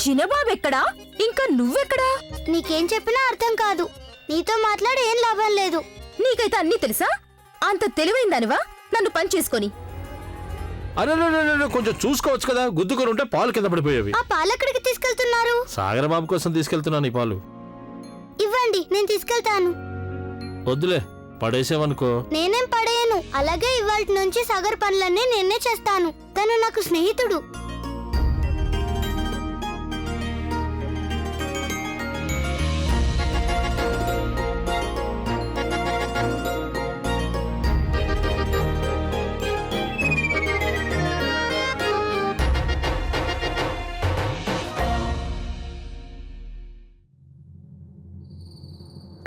చిన్నబాబెక్కడా? ఇంకా నువ్వెక్కడా? నీకేం చెప్పినా అర్థం కాదు. నీతో మాట్లాడి ఏం లాభం లేదు. నీకైతే అన్నీ తెలుసా? అంత తెలివైందానివా నన్ను పని చేసుకొని? అరే కొంచెం చూసుకోవచ్చు కదా, గుద్దుకొని ఉంటే పాలు కింద పడిపోయేవి. ఆ పాలు ఎక్కడికి తీసుకెళ్తున్నారు? సాగర్ బాబు కోసం తీసుకెళ్తున్నాను ఈ పాలు. ఇవ్వండి, నేను తీసుకెళ్తాను. వద్దులే, పడేసేవనుకో. నేనేం పడేయను. అలాగే ఇవాల్టి నుంచి సాగర్ పనులన్నీ నేనే చేస్తాను. తను నాకు స్నేహితుడు.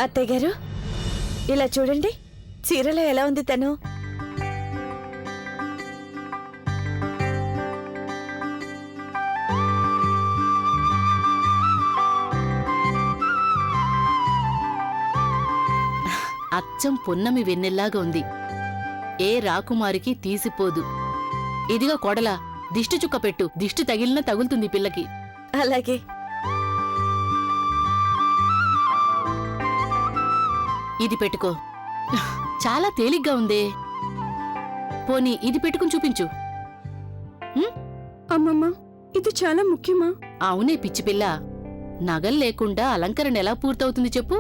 అత్తయ్య గారు, ఇలా చూడండి, చీరలో ఎలా ఉంది తను. అచ్చం పున్నమి వెన్నెల్లాగా ఉంది. ఏ రాకుమారికి తీసిపోదు. ఇదిగా కొడలా, దిష్టి చుక్క పెట్టు. దిష్టి తగిలినా తగులుతుంది పిల్లకి. అలాగే. ఇది పెట్టుకో, చాలా తేలిగ్గా ఉందే. పోనీ ఇది పెట్టుకుని చూపించు. అమ్మమ్మ, ఇది చాలా ముఖ్యమా? అవునే పిచ్చి పిల్ల, నగలు లేకుండా అలంకరణ ఎలా పూర్తవుతుంది చెప్పు?